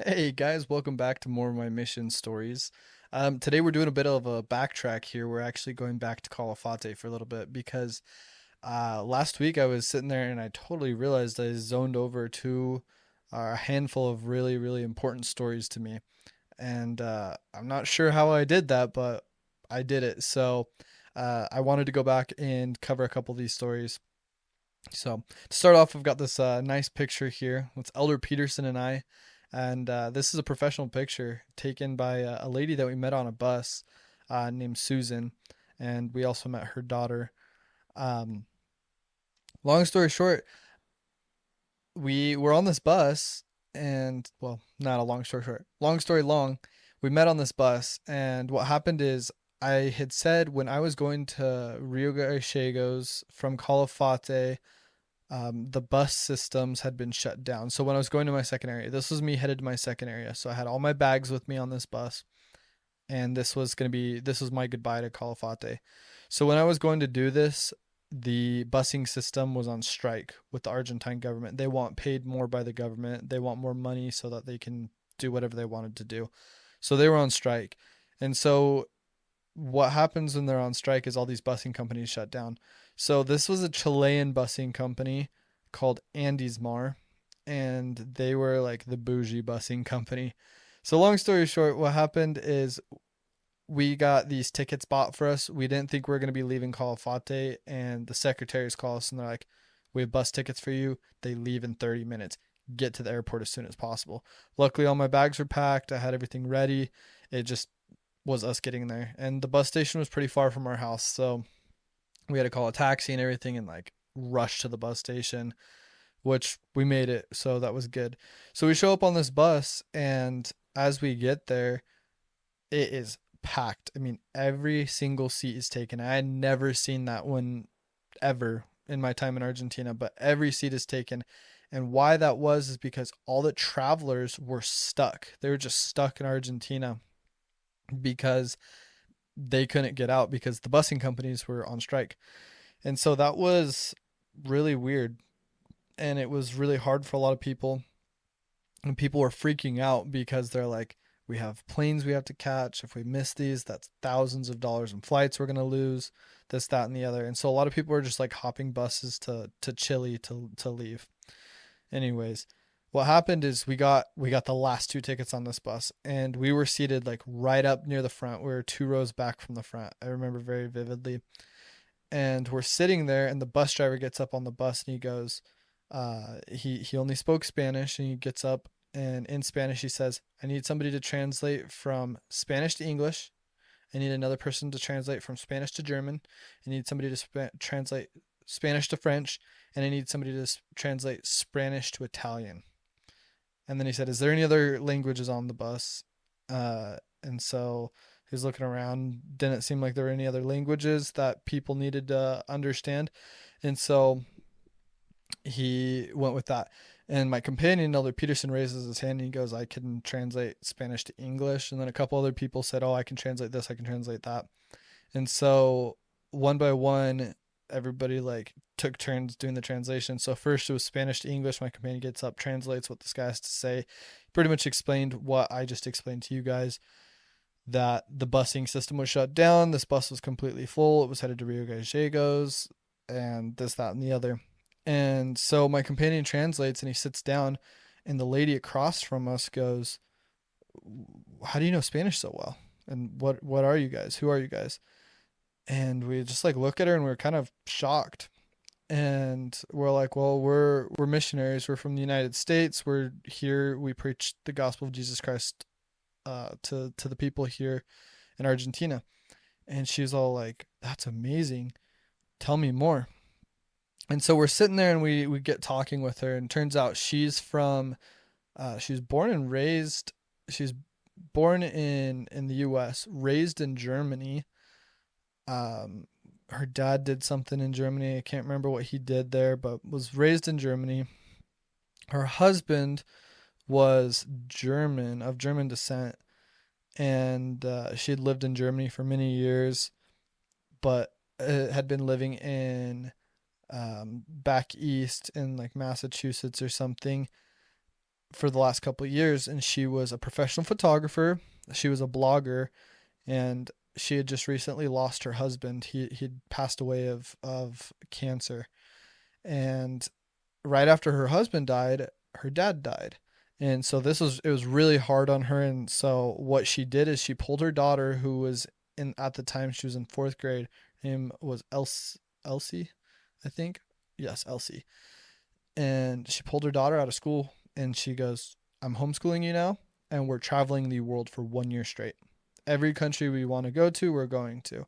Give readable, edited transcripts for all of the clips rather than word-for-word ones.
Hey guys, welcome back to more of my mission stories. Today we're doing a bit of a backtrack here. We're actually going back to Calafate for a little bit because last week I was sitting there and I totally realized I zoned over to a handful of really, really important stories to me. And I'm not sure how I did that, but I did it. So I wanted to go back and cover a couple of these stories. So to start off, I've got this nice picture here. It's Elder Petersen and I, and this is a professional picture taken by a lady that we met on a bus named Susan, and we also met her daughter. Um, Long story short, we were on this bus, and well, not a long story short. Long story long, we met on this bus, and what happened is I had said when I was going to Rio Gallegos from Calafate, the bus systems had been shut down. So when I was going to my second area, this was me headed to my second area. So I had all my bags with me on this bus, and this was my goodbye to Calafate. So when I was going to do this, the busing system was on strike with the Argentine government. They want paid more by the government. They want more money so that they can do whatever they wanted to do. So they were on strike. And so what happens when they're on strike is all these busing companies shut down. So this was a Chilean busing company called Andesmar, and they were like the bougie busing company. So long story short, what happened is we got these tickets bought for us. We didn't think we were going to be leaving Calafate, and the secretaries call us and they're like, "We have bus tickets for you. They leave in 30 minutes. Get to the airport as soon as possible." Luckily, all my bags were packed. I had everything ready. It just was us getting there, and the bus station was pretty far from our house, so we had to call a taxi and everything and like rush to the bus station, which we made it, so that was good. So we show up on this bus, and as we get there, it is packed. I mean, every single seat is taken. I had never seen that one ever in my time in Argentina, but every seat is taken. And why that was is because all the travelers were stuck. They were just stuck in Argentina because they couldn't get out because the busing companies were on strike. And so that was really weird. And it was really hard for a lot of people. And people were freaking out because they're like, we have planes we have to catch. If we miss these, that's thousands of dollars in flights we're going to lose, this, that, and the other. And so a lot of people were just like hopping buses to Chile to leave. Anyways, what happened is we got the last two tickets on this bus, and we were seated like right up near the front. We were two rows back from the front. I remember very vividly. And we're sitting there, and the bus driver gets up on the bus and he goes, he only spoke Spanish, and he gets up and in Spanish he says, "I need somebody to translate from Spanish to English. I need another person to translate from Spanish to German. I need somebody to translate Spanish to French, and I need somebody to translate Spanish to Italian." And then he said, "Is there any other languages on the bus?" And so he was looking around. Didn't seem like there were any other languages that people needed to understand. And so he went with that. And my companion, Elder Petersen, raises his hand and he goes, "I can translate Spanish to English." And then a couple other people said, "Oh, I can translate this, I can translate that." And so one by one, everybody like took turns doing the translation. So first it was Spanish to English. My companion gets up, translates what this guy has to say. Pretty much explained what I just explained to you guys, that the busing system was shut down. This bus was completely full. It was headed to Rio Gallegos and this, that, and the other. And so my companion translates and he sits down, and the lady across from us goes, "How do you know Spanish so well? And what are you guys? Who are you guys?" And we just like look at her and we're kind of shocked. And we're like, "Well, we're missionaries. We're from the United States. We're here. We preach the gospel of Jesus Christ to the people here in Argentina." And she's all like, "That's amazing. Tell me more." And so we're sitting there and we get talking with her, and turns out she was born and raised, she's born in the US, raised in Germany. Um Her dad did something in Germany. I can't remember what he did there, but was raised in Germany. Her husband was German, of German descent, and she had lived in Germany for many years, but had been living in back east in like Massachusetts or something. for the last couple of years, and she was a professional photographer. She was a blogger, and she had just recently lost her husband. He'd passed away of cancer, and right after her husband died, her dad died. And so it was really hard on her. And so what she did is she pulled her daughter, who was in at the time she was in fourth grade. Her name was Elsie, I think. Yes, Elsie. And she pulled her daughter out of school, and she goes, "I'm homeschooling you now, and we're traveling the world for 1 year straight. Every country we want to go to, we're going to."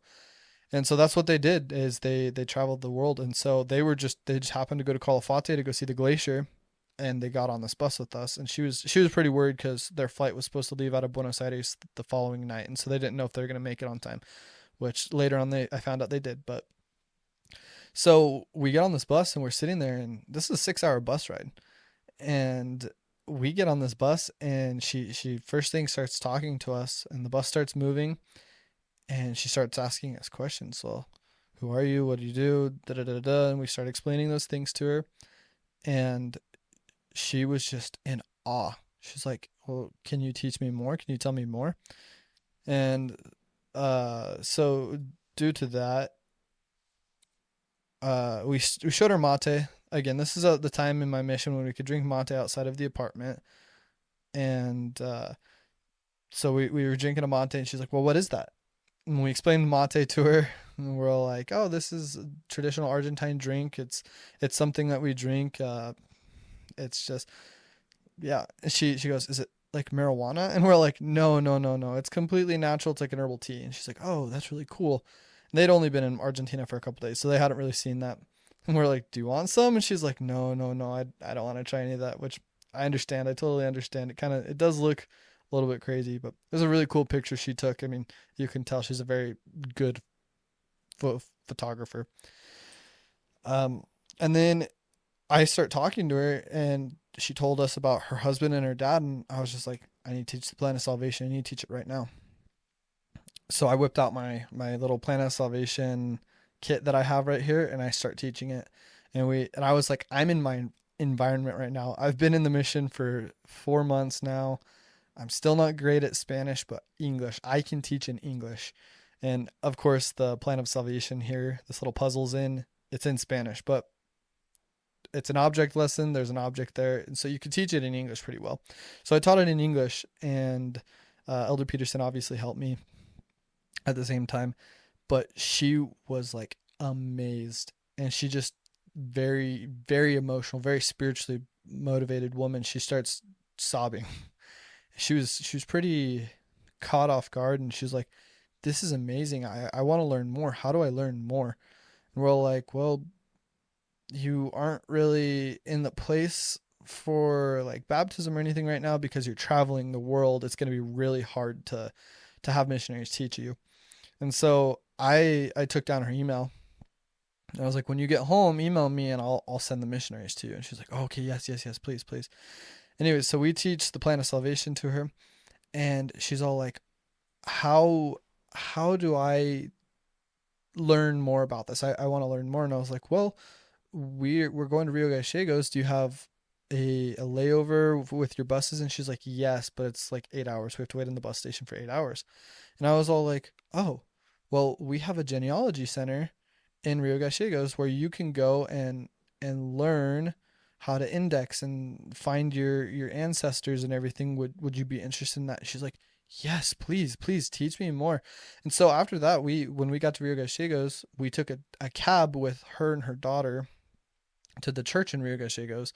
And so that's what they did, is they traveled the world. And so they just happened to go to Calafate to go see the glacier, and they got on this bus with us. And she was pretty worried because their flight was supposed to leave out of Buenos Aires the following night, and so they didn't know if they were going to make it on time, which later on I found out they did. But so we get on this bus, and we're sitting there, and this is a 6 hour bus ride. And we get on this bus, and she first thing starts talking to us, and the bus starts moving, and she starts asking us questions. Well, who are you? What do you do? Da da da da. And we start explaining those things to her, and she was just in awe. She's like, "Well, can you teach me more? Can you tell me more?" And so due to that, we showed her mate. Again, this is the time in my mission when we could drink mate outside of the apartment. And so we were drinking a mate, and she's like, "Well, what is that?" And we explained mate to her, and we're all like, "Oh, this is a traditional Argentine drink. It's something that we drink. It's just, yeah." And she goes, "Is it like marijuana?" And we're like, "No, no, no, no. It's completely natural. It's like an herbal tea." And she's like, "Oh, that's really cool." And they'd only been in Argentina for a couple days, so they hadn't really seen that. And we're like, "Do you want some?" And she's like, "No, no, no. I don't want to try any of that." Which I understand. I totally understand. It does look a little bit crazy, but it was a really cool picture she took. I mean, you can tell she's a very good photographer. And then I start talking to her, and she told us about her husband and her dad, and I was just like, "I need to teach the plan of salvation. I need to teach it right now." So I whipped out my little plan of salvation kit that I have right here, and I start teaching it. And I was like, "I'm in my environment right now. I've been in the mission for 4 months now. I'm still not great at Spanish, but English, I can teach in English." And of course, the plan of salvation here, this little it's in Spanish, but it's an object lesson. There's an object there. And so you can teach it in English pretty well. So I taught it in English, and Elder Petersen obviously helped me at the same time, but she was like amazed, and she just very, very emotional, very spiritually motivated woman. She starts sobbing. She was pretty caught off guard, and she's like, "This is amazing. I want to learn more. How do I learn more?" And we're all like, "Well, you aren't really in the place for like baptism or anything right now because you're traveling the world. It's going to be really hard to have missionaries teach you." And so I took down her email, and I was like, "When you get home, email me, and I'll send the missionaries to you." And she's like, "Oh, okay, yes, yes, yes, please, please." Anyways, so we teach the plan of salvation to her, and she's all like, how do I learn more about this? I want to learn more." And I was like, "Well, we're going to Rio Gallegos. Do you have a layover with your buses?" And she's like, "Yes, but it's like 8 hours. We have to wait in the bus station for 8 hours." And I was all like, "Oh, well, we have a genealogy center in Rio Gallegos where you can go and learn how to index and find your ancestors and everything. Would you be interested in that?" She's like, "Yes, please, please teach me more." And so after that, when we got to Rio Gallegos, we took a cab with her and her daughter to the church in Rio Gallegos,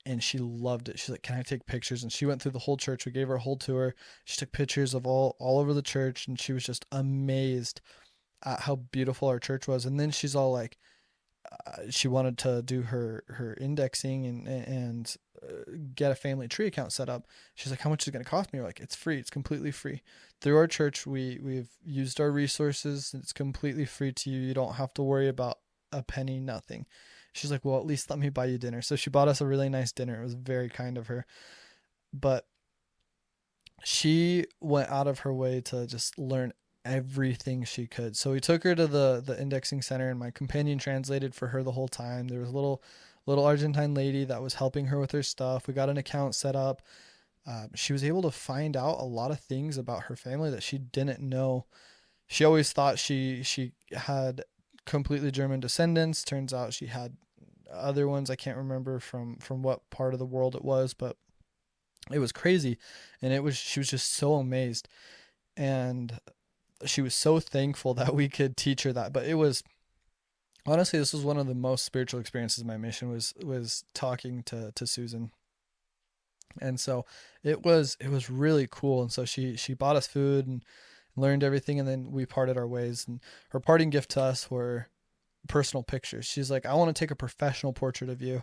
and she loved it. She's like, "Can I take pictures?" And she went through the whole church. We gave her a whole tour. She took pictures of all over the church, and she was just amazed at how beautiful our church was. And then she's all like, she wanted to do her indexing and get a family tree account set up. She's like, "How much is it going to cost me?" We're like, "It's free. It's completely free. Through our church, we've used our resources. It's completely free to you. You don't have to worry about a penny, nothing." She's like, "Well, at least let me buy you dinner." So she bought us a really nice dinner. It was very kind of her. But she went out of her way to just learn everything she could. So we took her to the indexing center, and my companion translated for her the whole time. There was little Argentine lady that was helping her with her stuff. We got an account set up. She was able to find out a lot of things about her family that she didn't know. She always thought she had completely German descendants. Turns out she had other ones. I can't remember from what part of the world it was, but it was crazy. And she was just so amazed, and she was so thankful that we could teach her that. But it was, honestly, this was one of the most spiritual experiences of my mission, was talking to Susan. And so it was really cool. And so she bought us food and learned everything, and then we parted our ways. And her parting gift to us were personal pictures. She's like, I want to take a professional portrait of you.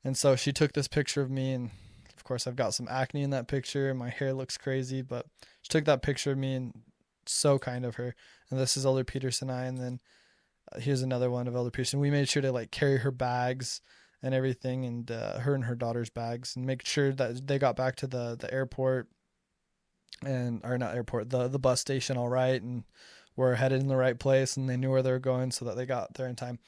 And so she took this picture of me, and of course I've got some acne in that picture and my hair looks crazy, but she took that picture of me, and so kind of her. And this is Elder Petersen and I. And then here's another one of Elder Petersen. We made sure to like carry her bags and everything, and her and her daughter's bags, and make sure that they got back to the airport, and or not airport, the bus station all right, and were headed in the right place, and they knew where they were going, so that they got there in time.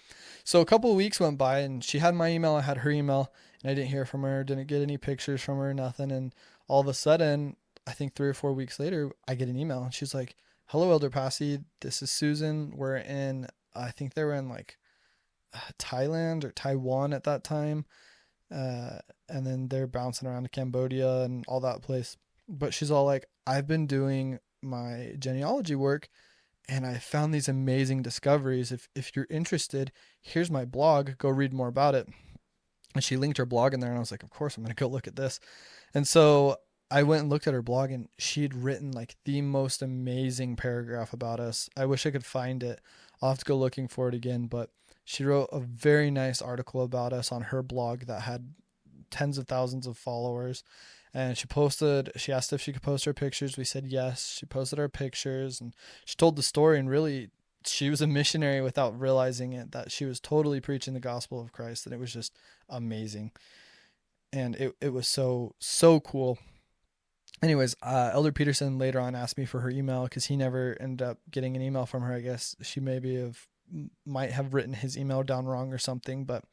So a couple of weeks went by, and she had my email, I had her email, and I didn't hear from her, didn't get any pictures from her, nothing. And all of a sudden, I think 3 or 4 weeks later, I get an email, and she's like, "Hello, Elder Passy. This is Susan. We're in, I think they were in like Thailand or Taiwan at that time. And then they're bouncing around to Cambodia and all that place. But she's all like, I've been doing my genealogy work, and I found these amazing discoveries. If you're interested, here's my blog. Go read more about it." And she linked her blog in there, and I was like, of course, I'm going to go look at this. And so I went and looked at her blog, and she'd written like the most amazing paragraph about us. I wish I could find it. I'll have to go looking for it again, but she wrote a very nice article about us on her blog that had tens of thousands of followers. And she asked if she could post her pictures. We said yes. She posted our pictures, and she told the story, and really she was a missionary without realizing it, that she was totally preaching the gospel of Christ. And it was just amazing. And it was so cool. Anyways, Elder Petersen later on asked me for her email, because he never ended up getting an email from her. I guess she might have written his email down wrong or something, but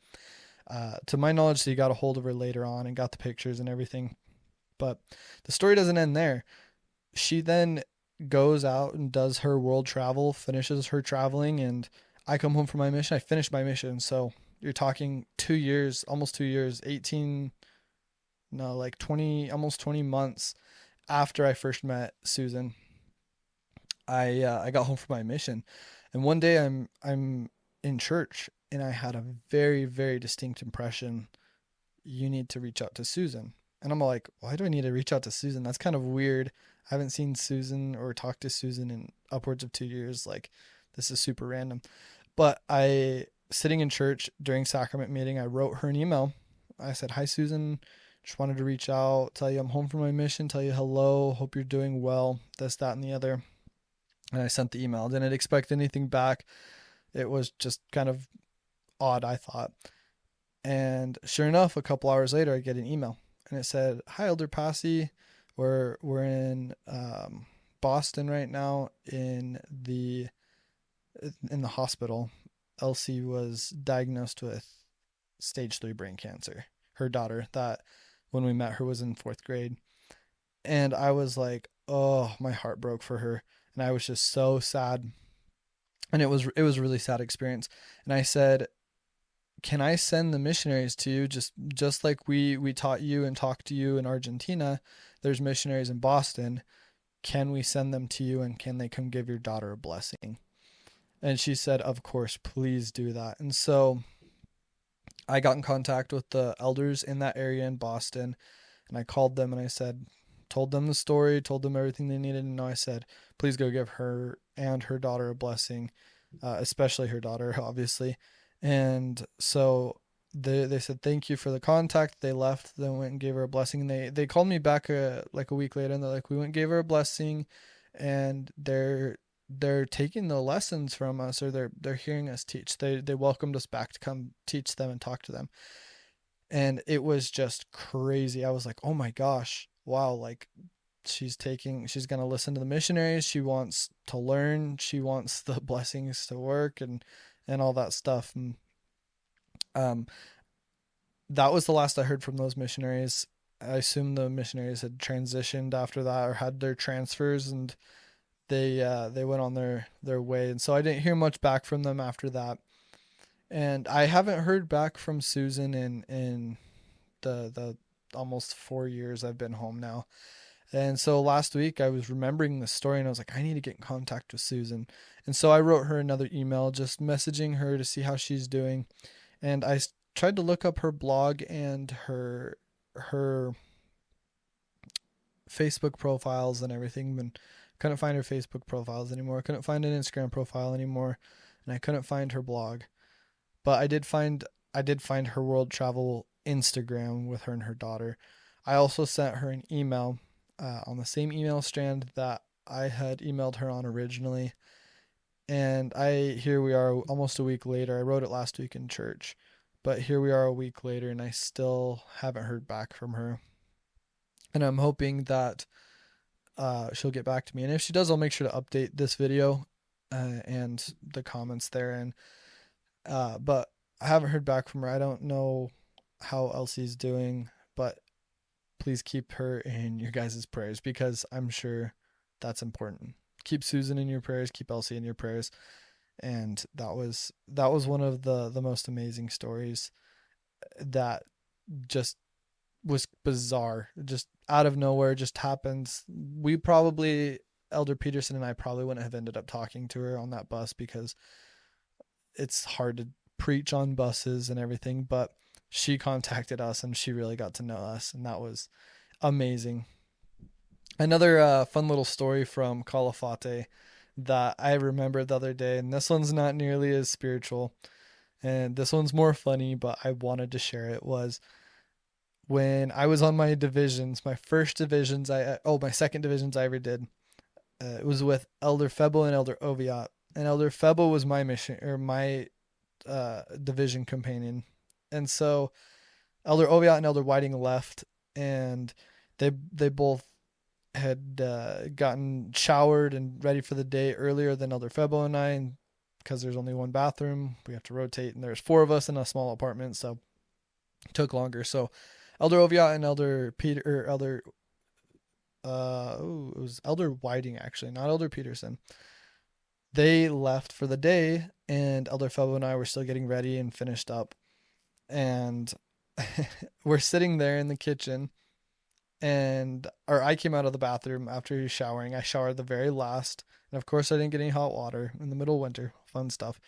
to my knowledge, he got a hold of her later on and got the pictures and everything. But the story doesn't end there. She then goes out and does her world travel, finishes her traveling, and I come home from my mission. I finished my mission. So you're talking 2 years, almost 2 years, 18, no, like 20, almost 20 months after I first met Susan. I got home from my mission, and one day I'm in church, and I had a very, very distinct impression. You need to reach out to Susan. And I'm like, why do I need to reach out to Susan? That's kind of weird. I haven't seen Susan or talked to Susan in upwards of 2 years. Like, this is super random. But sitting in church during sacrament meeting, I wrote her an email. I said, "Hi, Susan. Just wanted to reach out, tell you I'm home from my mission, tell you hello, hope you're doing well, this, that, and the other." And I sent the email. Didn't expect anything back. It was just kind of odd, I thought. And sure enough, a couple hours later, I get an email, and it said, "Hi, Elder Passy. We're in Boston right now in the hospital. Elsie was diagnosed with stage 3 brain cancer. Her daughter, that when we met her, was in 4th grade." And I was like, oh, my heart broke for her, and I was just so sad. And it was a really sad experience. And I said, "Can I send the missionaries to you, just like we taught you and talked to you in Argentina? There's missionaries in Boston. Can we send them to you, and can they come give your daughter a blessing?" And she said, "Of course, please do that." And so I got in contact with the elders in that area in Boston, and I called them, and told them the story, told them everything they needed to know. I said, "Please go give her and her daughter a blessing, especially her daughter, obviously." And so they said, "Thank you for the contact." They left, then went and gave her a blessing. And they called me back like a week later, and they're like, "We went and gave her a blessing, and they're taking the lessons from us, or they're hearing us teach. They welcomed us back to come teach them and talk to them." And it was just crazy. I was like, oh my gosh, wow, like she's going to listen to the missionaries. She wants to learn. She wants the blessings to work, and all that stuff. And that was the last I heard from those missionaries. I assume the missionaries had transitioned after that or had their transfers, and they went on their way. And so I didn't hear much back from them after that. And I haven't heard back from Susan in the almost 4 years I've been home now. And so last week I was remembering the story and I was like, I need to get in contact with Susan. And so I wrote her another email just messaging her to see how she's doing. And I tried to look up her blog and her Facebook profiles and everything, and couldn't find her Facebook profiles anymore. Couldn't find an Instagram profile anymore, and I couldn't find her blog. But I did find her world travel Instagram with her and her daughter. I also sent her an email on the same email strand that I had emailed her on originally. And here we are almost a week later. I wrote it last week in church, but here we are a week later and I still haven't heard back from her. And I'm hoping that she'll get back to me. And if she does, I'll make sure to update this video and the comments there. And but I haven't heard back from her. I don't know how Elsie's doing, but please keep her in your guys' prayers because I'm sure that's important. Keep Susan in your prayers, keep Elsie in your prayers. And that was one of the most amazing stories that just was bizarre. Just out of nowhere, just happens. Elder Petersen and I probably wouldn't have ended up talking to her on that bus because it's hard to preach on buses and everything, but she contacted us and she really got to know us, and that was amazing. Another fun little story from Calafate that I remembered the other day, and this one's not nearly as spiritual, and this one's more funny, but I wanted to share it, was when I was on my divisions, my second divisions I ever did. It was with Elder Febble and Elder Oviat, and Elder Febble was my my division companion. And so Elder Oviat and Elder Whiting left, and they both had gotten showered and ready for the day earlier than Elder Febble and I, and because there's only one bathroom, we have to rotate, and there's 4 of us in a small apartment, so it took longer. So Elder Oviat and it was Elder Whiting actually, not Elder Petersen. They left for the day, and Elder Febble and I were still getting ready and finished up. And we're sitting there in the kitchen, or I came out of the bathroom after showering. I showered the very last, and of course I didn't get any hot water in the middle of winter, fun stuff.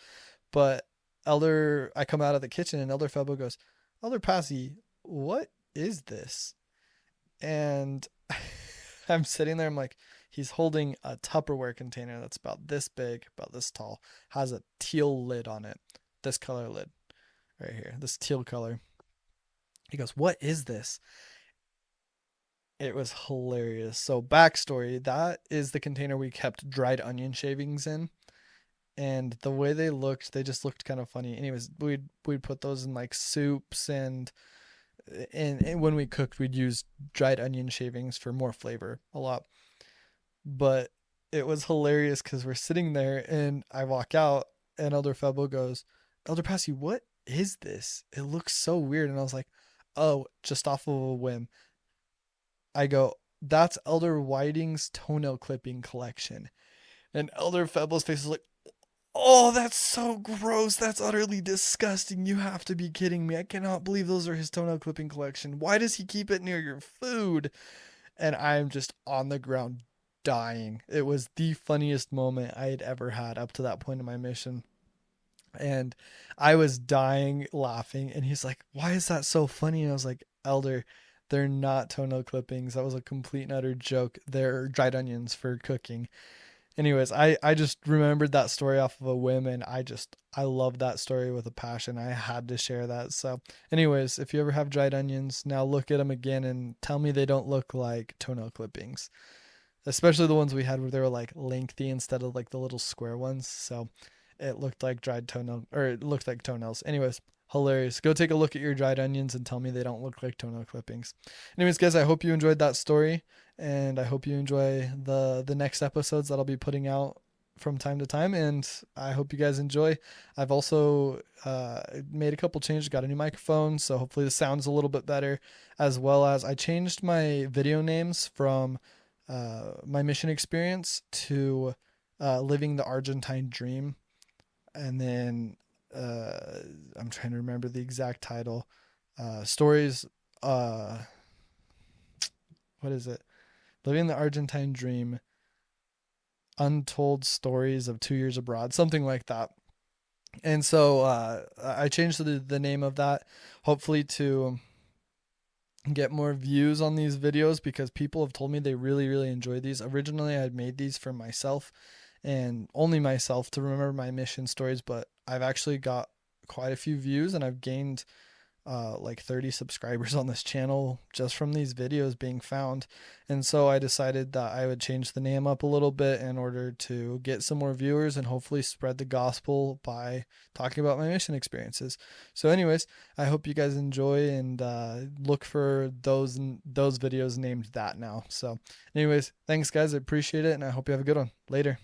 But I come out of the kitchen and Elder Febble goes, Elder Passy, what is this? And I'm sitting there, I'm like, he's holding a Tupperware container that's about this big, about this tall, has a teal lid on it, this color lid right here, this teal color. He goes, what is this? It was hilarious. So backstory, that is the container we kept dried onion shavings in. And the way they just looked kind of funny. Anyways, we'd put those in like soups, and when we cooked, we'd use dried onion shavings for more flavor a lot. But it was hilarious because we're sitting there and I walk out and Elder Febble goes, Elder Passy, what is this? It looks so weird. And I was like, oh, just off of a whim. I go, that's Elder Whiting's toenail clipping collection. And Elder Febble's face is like, oh, that's so gross. That's utterly disgusting. You have to be kidding me. I cannot believe those are his toenail clipping collection. Why does he keep it near your food? And I'm just on the ground dying. It was the funniest moment I had ever had up to that point in my mission. And I was dying laughing. And he's like, why is that so funny? And I was like, Elder, they're not toenail clippings. That was a complete and utter joke. They're dried onions for cooking. Anyways, I just remembered that story off of a whim, and I love that story with a passion. I had to share that. So anyways, if you ever have dried onions, now look at them again and tell me they don't look like toenail clippings, especially the ones we had where they were like lengthy instead of like the little square ones. So it looked like it looked like toenails. Anyways, hilarious. Go take a look at your dried onions and tell me they don't look like toenail clippings. Anyways, guys, I hope you enjoyed that story, and I hope you enjoy the next episodes that I'll be putting out from time to time, and I hope you guys enjoy. I've also made a couple changes, got a new microphone, so hopefully the sound's a little bit better, as well as I changed my video names from my mission experience to living the Argentine dream, and then I'm trying to remember the exact title. Stories. What is it? Living the Argentine dream. Untold stories of 2 years abroad, something like that. And so I changed the name of that, hopefully to get more views on these videos, because people have told me they really, really enjoy these. Originally, I had made these for myself and only myself to remember my mission stories, but I've actually got quite a few views, and I've gained like 30 subscribers on this channel just from these videos being found. And so I decided that I would change the name up a little bit in order to get some more viewers and hopefully spread the gospel by talking about my mission experiences. So anyways, I hope you guys enjoy, and look for those videos named that now. So anyways, thanks guys, I appreciate it, and I hope you have a good one. Later.